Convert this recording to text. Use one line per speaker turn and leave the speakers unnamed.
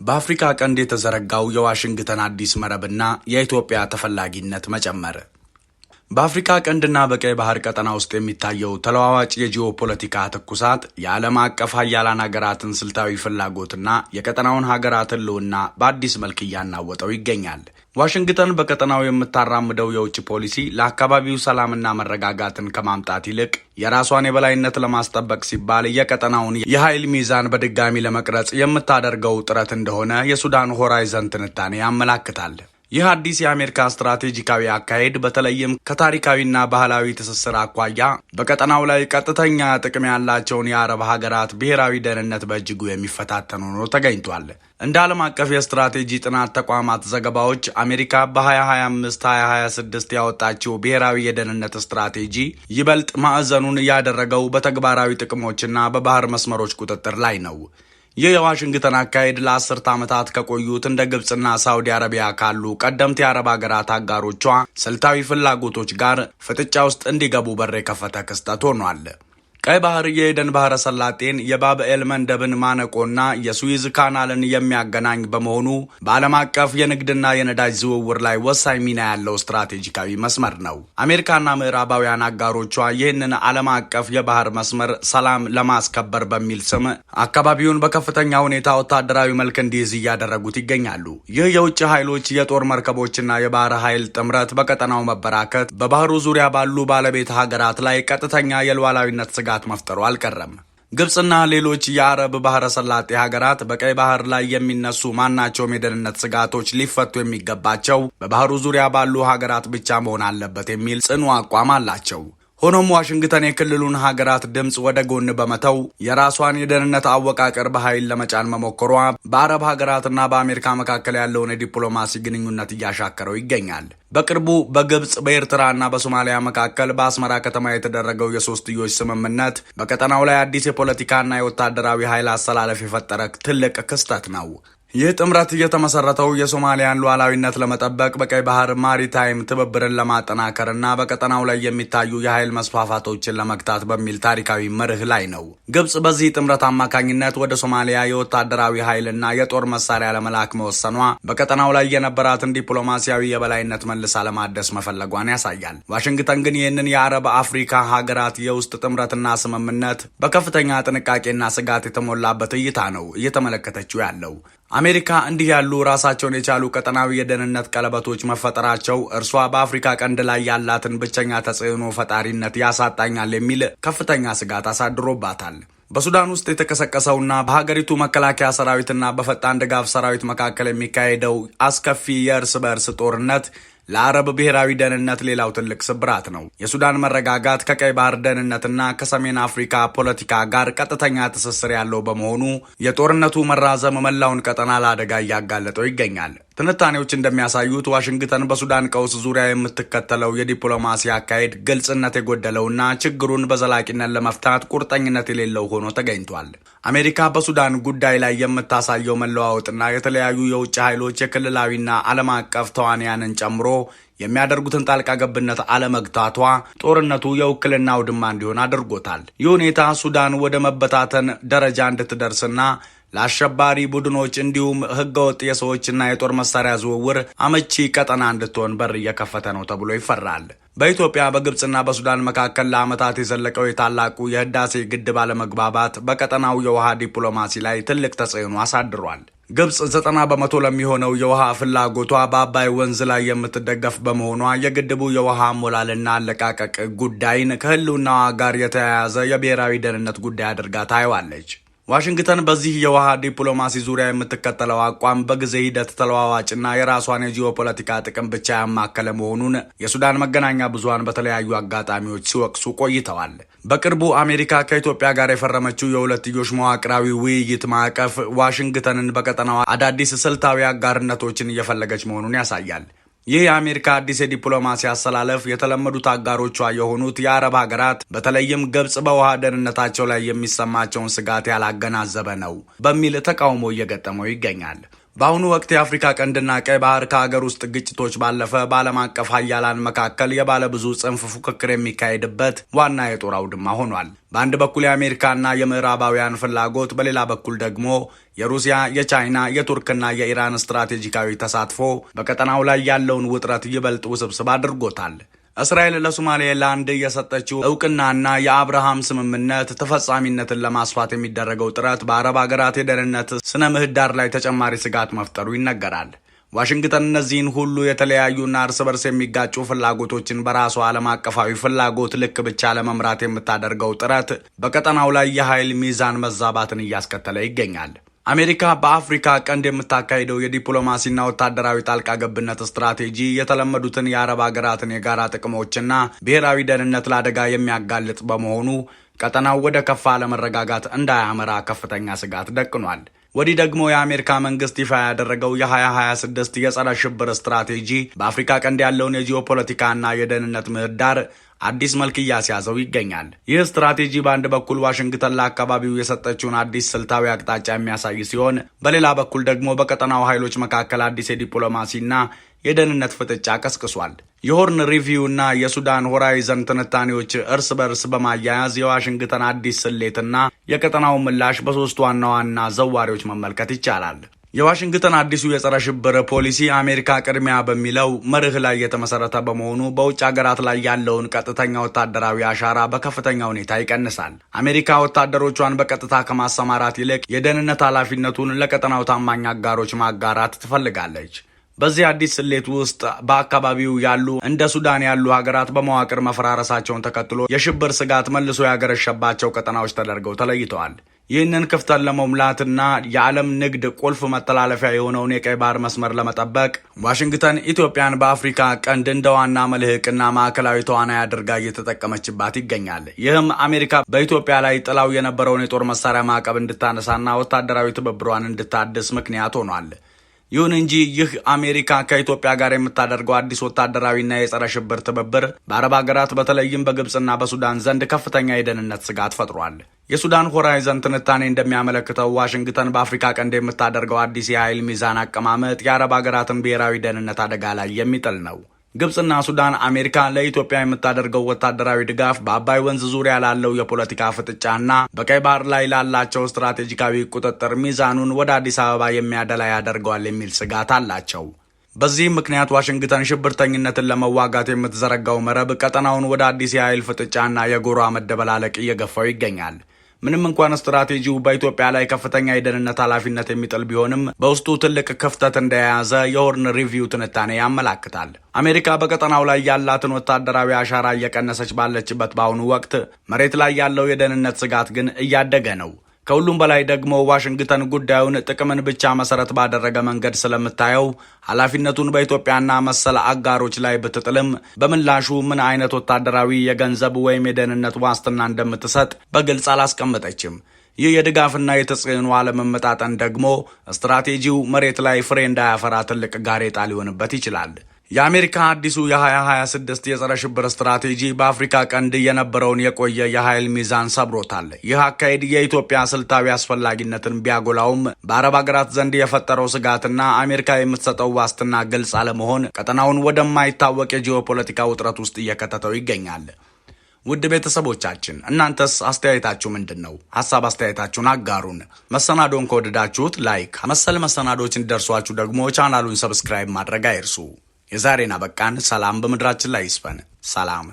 በአፍሪካ ቀንድ የተዘረጋው የዋሽንግተን አዲስ መረብና የኢትዮጵያ ተፈላጊነት መጨመር። በአፍሪካ ቀንድና በቀይ ባህር ቀጠና ውስጥ የሚታየው ተለዋዋጭ የጂኦፖለቲካ ትኩሳት የዓለም አቀፍ ሀያላን ሀገራትን ስልታዊ ፍላጎትና የቀጠናውን ሀገራት ሕልውና በአዲስ መልክ እያናወጠው ይገኛል። ዋሽንግተን በቀጠናው የምታራምደው የውጭ ፖሊሲ ለአካባቢው ሰላምና መረጋጋትን ከማምጣት ይልቅ የራሷን የበላይነት ለማስጠበቅ ሲባል የቀጠናውን የኃይል ሚዛን በድጋሚ ለመቅረጽ የምታደርገው ጥረት እንደሆነ የሱዳን ሆራይዘን ትንታኔ ያመላክታል። ይህ አዲስ የአሜሪካ ስትራቴጂካዊ አካሄድ በተለይም ከታሪካዊና ባህላዊ ትስስር አኳያ በቀጠናው ላይ ቀጥተኛ ጥቅም ያላቸውን የአረብ ሀገራት ብሔራዊ ደህንነት በእጅጉ የሚፈታተን ሆኖ ተገኝቷል። እንደ ዓለም አቀፍ የስትራቴጂ ጥናት ተቋማት ዘገባዎች አሜሪካ በ2025-2026 ያወጣችው ብሔራዊ የደህንነት ስትራቴጂ ይበልጥ ማዕዘኑን ያደረገው በተግባራዊ ጥቅሞችና በባህር መስመሮች ቁጥጥር ላይ ነው። ይህ የዋሽንግተን አካሄድ ለአስርተ ዓመታት ከቆዩት እንደ ግብፅና ሳውዲ አረቢያ ካሉ ቀደምት የአረብ ሀገራት አጋሮቿ ስልታዊ ፍላጎቶች ጋር ፍጥጫ ውስጥ እንዲገቡ በር የከፈተ ክስተት ሆኗል። ቀይ ባህር የኤደን ባህረ ሰላጤን የባብኤል መንደብን ማነቆና የሱዊዝ ካናልን የሚያገናኝ በመሆኑ በዓለም አቀፍ የንግድና የነዳጅ ዝውውር ላይ ወሳኝ ሚና ያለው ስትራቴጂካዊ መስመር ነው። አሜሪካና ምዕራባውያን አጋሮቿ ይህንን ዓለም አቀፍ የባህር መስመር ሰላም ለማስከበር በሚል ስም አካባቢውን በከፍተኛ ሁኔታ ወታደራዊ መልክ እንዲይዝ እያደረጉት ይገኛሉ። ይህ የውጭ ኃይሎች የጦር መርከቦችና የባህር ኃይል ጥምረት በቀጠናው መበራከት በባህሩ ዙሪያ ባሉ ባለቤት ሀገራት ላይ ቀጥተኛ የሉዓላዊነት ስጋት መፍጠሩ አልቀረም። ግብፅና ሌሎች የአረብ ባህረ ሰላጤ ሀገራት በቀይ ባህር ላይ የሚነሱ ማናቸውም የደህንነት ስጋቶች ሊፈቱ የሚገባቸው በባህሩ ዙሪያ ባሉ ሀገራት ብቻ መሆን አለበት የሚል ጽኑ አቋም አላቸው። ሆኖም ዋሽንግተን የክልሉን ሀገራት ድምፅ ወደ ጎን በመተው የራሷን የደህንነት አወቃቀር በኃይል ለመጫን መሞከሯ በአረብ ሀገራትና በአሜሪካ መካከል ያለውን የዲፕሎማሲ ግንኙነት እያሻከረው ይገኛል። በቅርቡ በግብፅ በኤርትራና በሶማሊያ መካከል በአስመራ ከተማ የተደረገው የሶስትዮሽ ስምምነት በቀጠናው ላይ አዲስ የፖለቲካና የወታደራዊ ኃይል አሰላለፍ የፈጠረ ትልቅ ክስተት ነው። ይህ ጥምረት እየተመሰረተው የሶማሊያን ሉዓላዊነት ለመጠበቅ በቀይ ባህር ማሪታይም ትብብርን ለማጠናከርና በቀጠናው ላይ የሚታዩ የኃይል መስፋፋቶችን ለመግታት በሚል ታሪካዊ መርህ ላይ ነው። ግብፅ በዚህ ጥምረት አማካኝነት ወደ ሶማሊያ የወታደራዊ ኃይልና የጦር መሳሪያ ለመላክ መወሰኗ በቀጠናው ላይ የነበራትን ዲፕሎማሲያዊ የበላይነት መልሳ ለማደስ መፈለጓን ያሳያል። ዋሽንግተን ግን ይህንን የአረብ አፍሪካ ሀገራት የውስጥ ጥምረትና ስምምነት በከፍተኛ ጥንቃቄና ስጋት የተሞላበት እይታ ነው እየተመለከተችው ያለው። አሜሪካ እንዲህ ያሉ ራሳቸውን የቻሉ ቀጠናዊ የደህንነት ቀለበቶች መፈጠራቸው እርሷ በአፍሪካ ቀንድ ላይ ያላትን ብቸኛ ተጽዕኖ ፈጣሪነት ያሳጣኛል የሚል ከፍተኛ ስጋት አሳድሮባታል። በሱዳን ውስጥ የተቀሰቀሰውና በሀገሪቱ መከላከያ ሰራዊትና በፈጣን ድጋፍ ሰራዊት መካከል የሚካሄደው አስከፊ የእርስ በእርስ ጦርነት ለአረብ ብሔራዊ ደህንነት ሌላው ትልቅ ስብራት ነው። የሱዳን መረጋጋት ከቀይ ባህር ደህንነትና ከሰሜን አፍሪካ ፖለቲካ ጋር ቀጥተኛ ትስስር ያለው በመሆኑ የጦርነቱ መራዘም መላውን ቀጠና ለአደጋ እያጋለጠው ይገኛል። ትንታኔዎች እንደሚያሳዩት ዋሽንግተን በሱዳን ቀውስ ዙሪያ የምትከተለው የዲፕሎማሲ አካሄድ ግልጽነት የጎደለውና ችግሩን በዘላቂነት ለመፍታት ቁርጠኝነት የሌለው ሆኖ ተገኝቷል። አሜሪካ በሱዳን ጉዳይ ላይ የምታሳየው መለዋወጥና የተለያዩ የውጭ ኃይሎች የክልላዊና ዓለም አቀፍ ተዋንያንን ጨምሮ የሚያደርጉትን ጣልቃ ገብነት አለመግታቷ ጦርነቱ የውክልና አውድማ እንዲሆን አድርጎታል። ይህ ሁኔታ ሱዳን ወደ መበታተን ደረጃ እንድትደርስና ለአሸባሪ ቡድኖች እንዲሁም ህገወጥ የሰዎችና የጦር መሳሪያ ዝውውር አመቺ ቀጠና እንድትሆን በር እየከፈተ ነው ተብሎ ይፈራል። በኢትዮጵያ በግብፅና በሱዳን መካከል ለዓመታት የዘለቀው የታላቁ የህዳሴ ግድብ አለመግባባት በቀጠናው የውሃ ዲፕሎማሲ ላይ ትልቅ ተጽዕኖ አሳድሯል። ግብፅ 90 በመቶ ለሚሆነው የውሃ ፍላጎቷ በአባይ ወንዝ ላይ የምትደገፍ በመሆኗ የግድቡ የውሃ አሞላልና አለቃቀቅ ጉዳይን ከህልውናዋ ጋር የተያያዘ የብሔራዊ ደህንነት ጉዳይ አድርጋ ታየዋለች። ዋሽንግተን በዚህ የውሃ ዲፕሎማሲ ዙሪያ የምትከተለው አቋም በጊዜ ሂደት ተለዋዋጭና የራሷን የጂኦፖለቲካ ጥቅም ብቻ ያማከለ መሆኑን የሱዳን መገናኛ ብዙሃን በተለያዩ አጋጣሚዎች ሲወቅሱ ቆይተዋል። በቅርቡ አሜሪካ ከኢትዮጵያ ጋር የፈረመችው የሁለትዮሽ መዋቅራዊ ውይይት ማዕቀፍ ዋሽንግተንን በቀጠናዋ አዳዲስ ስልታዊ አጋርነቶችን እየፈለገች መሆኑን ያሳያል። ይህ የአሜሪካ አዲስ የዲፕሎማሲ አሰላለፍ የተለመዱት አጋሮቿ የሆኑት የአረብ ሀገራት በተለይም ግብፅ በውሃ ደህንነታቸው ላይ የሚሰማቸውን ስጋት ያላገናዘበ ነው በሚል ተቃውሞ እየገጠመው ይገኛል። በአሁኑ ወቅት የአፍሪካ ቀንድና ቀይ ባህር ከሀገር ውስጥ ግጭቶች ባለፈ በዓለም አቀፍ ሀያላን መካከል የባለ ብዙ ጽንፍ ፉክክር የሚካሄድበት ዋና የጦር አውድማ ሆኗል። በአንድ በኩል የአሜሪካና የምዕራባውያን ፍላጎት፣ በሌላ በኩል ደግሞ የሩሲያ፣ የቻይና፣ የቱርክና የኢራን ስትራቴጂካዊ ተሳትፎ በቀጠናው ላይ ያለውን ውጥረት ይበልጥ ውስብስብ አድርጎታል። እስራኤል ለሶማሌላንድ የሰጠችው እውቅናና የአብርሃም ስምምነት ተፈጻሚነትን ለማስፋት የሚደረገው ጥረት በአረብ ሀገራት የደህንነት ስነ ምህዳር ላይ ተጨማሪ ስጋት መፍጠሩ ይነገራል። ዋሽንግተን እነዚህን ሁሉ የተለያዩና እርስ በርስ የሚጋጩ ፍላጎቶችን በራሷ ዓለም አቀፋዊ ፍላጎት ልክ ብቻ ለመምራት የምታደርገው ጥረት በቀጠናው ላይ የኃይል ሚዛን መዛባትን እያስከተለ ይገኛል። አሜሪካ በአፍሪካ ቀንድ የምታካሂደው የዲፕሎማሲና ወታደራዊ ጣልቃ ገብነት ስትራቴጂ የተለመዱትን የአረብ ሀገራትን የጋራ ጥቅሞችና ብሔራዊ ደህንነት ለአደጋ የሚያጋልጥ በመሆኑ ቀጠናው ወደ ከፋ አለመረጋጋት እንዳያመራ ከፍተኛ ስጋት ደቅኗል። ወዲህ ደግሞ የአሜሪካ መንግስት ይፋ ያደረገው የ2026 የጸረ ሽብር ስትራቴጂ በአፍሪካ ቀንድ ያለውን የጂኦፖለቲካና የደህንነት ምህዳር አዲስ መልክ እያስያዘው ይገኛል። ይህ ስትራቴጂ በአንድ በኩል ዋሽንግተን ለአካባቢው የሰጠችውን አዲስ ስልታዊ አቅጣጫ የሚያሳይ ሲሆን፣ በሌላ በኩል ደግሞ በቀጠናው ኃይሎች መካከል አዲስ የዲፕሎማሲና የደህንነት ፍጥጫ ቀስቅሷል። የሆርን ሪቪው እና የሱዳን ሆራይዘን ትንታኔዎች እርስ በርስ በማያያዝ የዋሽንግተን አዲስ ስሌትና የቀጠናው ምላሽ በሶስት ዋና ዋና ዘዋሪዎች መመልከት ይቻላል። የዋሽንግተን አዲሱ የጸረ ሽብር ፖሊሲ አሜሪካ ቅድሚያ በሚለው መርህ ላይ የተመሰረተ በመሆኑ በውጭ ሀገራት ላይ ያለውን ቀጥተኛ ወታደራዊ አሻራ በከፍተኛ ሁኔታ ይቀንሳል። አሜሪካ ወታደሮቿን በቀጥታ ከማሰማራት ይልቅ የደህንነት ኃላፊነቱን ለቀጠናው ታማኝ አጋሮች ማጋራት ትፈልጋለች። በዚህ አዲስ ስሌት ውስጥ በአካባቢው ያሉ እንደ ሱዳን ያሉ ሀገራት በመዋቅር መፈራረሳቸውን ተከትሎ የሽብር ስጋት መልሶ ያገረሸባቸው ቀጠናዎች ተደርገው ተለይተዋል። ይህንን ክፍተት ለመሙላትና የዓለም ንግድ ቁልፍ መተላለፊያ የሆነውን የቀይ ባህር መስመር ለመጠበቅ ዋሽንግተን ኢትዮጵያን በአፍሪካ ቀንድ እንደ ዋና መልህቅና ማዕከላዊ ተዋናይ አድርጋ እየተጠቀመችባት ይገኛል። ይህም አሜሪካ በኢትዮጵያ ላይ ጥላው የነበረውን የጦር መሳሪያ ማዕቀብ እንድታነሳና ወታደራዊ ትብብሯን እንድታድስ ምክንያት ሆኗል። ይሁን እንጂ ይህ አሜሪካ ከኢትዮጵያ ጋር የምታደርገው አዲስ ወታደራዊና የጸረ ሽብር ትብብር በአረብ ሀገራት በተለይም በግብፅና በሱዳን ዘንድ ከፍተኛ የደህንነት ስጋት ፈጥሯል። የሱዳን ሆራይዘን ትንታኔ እንደሚያመለክተው ዋሽንግተን በአፍሪካ ቀንድ የምታደርገው አዲስ የኃይል ሚዛን አቀማመጥ የአረብ ሀገራትን ብሔራዊ ደህንነት አደጋ ላይ የሚጥል ነው። ግብፅና ሱዳን አሜሪካ ለኢትዮጵያ የምታደርገው ወታደራዊ ድጋፍ በአባይ ወንዝ ዙሪያ ላለው የፖለቲካ ፍጥጫና በቀይ ባህር ላይ ላላቸው ስትራቴጂካዊ ቁጥጥር ሚዛኑን ወደ አዲስ አበባ የሚያደላ ያደርገዋል የሚል ስጋት አላቸው። በዚህም ምክንያት ዋሽንግተን ሽብርተኝነትን ለመዋጋት የምትዘረጋው መረብ ቀጠናውን ወደ አዲስ የኃይል ፍጥጫና የጎራ መደበላለቅ እየገፋው ይገኛል። ምንም እንኳን ስትራቴጂው በኢትዮጵያ ላይ ከፍተኛ የደህንነት ኃላፊነት የሚጥል ቢሆንም በውስጡ ትልቅ ክፍተት እንደያዘ የሆርን ሪቪው ትንታኔ ያመላክታል። አሜሪካ በቀጠናው ላይ ያላትን ወታደራዊ አሻራ እየቀነሰች ባለችበት በአሁኑ ወቅት መሬት ላይ ያለው የደህንነት ስጋት ግን እያደገ ነው። ከሁሉም በላይ ደግሞ ዋሽንግተን ጉዳዩን ጥቅምን ብቻ መሰረት ባደረገ መንገድ ስለምታየው ኃላፊነቱን በኢትዮጵያና መሰል አጋሮች ላይ ብትጥልም በምላሹ ምን አይነት ወታደራዊ የገንዘብ ወይም የደህንነት ዋስትና እንደምትሰጥ በግልጽ አላስቀመጠችም። ይህ የድጋፍና የተጽዕኖ አለመመጣጠን ደግሞ ስትራቴጂው መሬት ላይ ፍሬ እንዳያፈራ ትልቅ ጋሬጣ ሊሆንበት ይችላል። የአሜሪካ አዲሱ የ2026 የጸረ ሽብር ስትራቴጂ በአፍሪካ ቀንድ የነበረውን የቆየ የኃይል ሚዛን ሰብሮታል። ይህ አካሄድ የኢትዮጵያ ስልታዊ አስፈላጊነትን ቢያጎላውም በአረብ ሀገራት ዘንድ የፈጠረው ስጋትና አሜሪካ የምትሰጠው ዋስትና ግልጽ አለመሆን ቀጠናውን ወደማይታወቅ የጂኦፖለቲካ ውጥረት ውስጥ እየከተተው ይገኛል። ውድ ቤተሰቦቻችን እናንተስ አስተያየታችሁ ምንድን ነው? ሀሳብ አስተያየታችሁን አጋሩን። መሰናዶን ከወደዳችሁት ላይክ፣ መሰል መሰናዶች እንዲደርሷችሁ ደግሞ ቻናሉን ሰብስክራይብ ማድረግ አይርሱ። የዛሬን አበቃን። ሰላም በምድራችን ላይ ይስፈን። ሰላም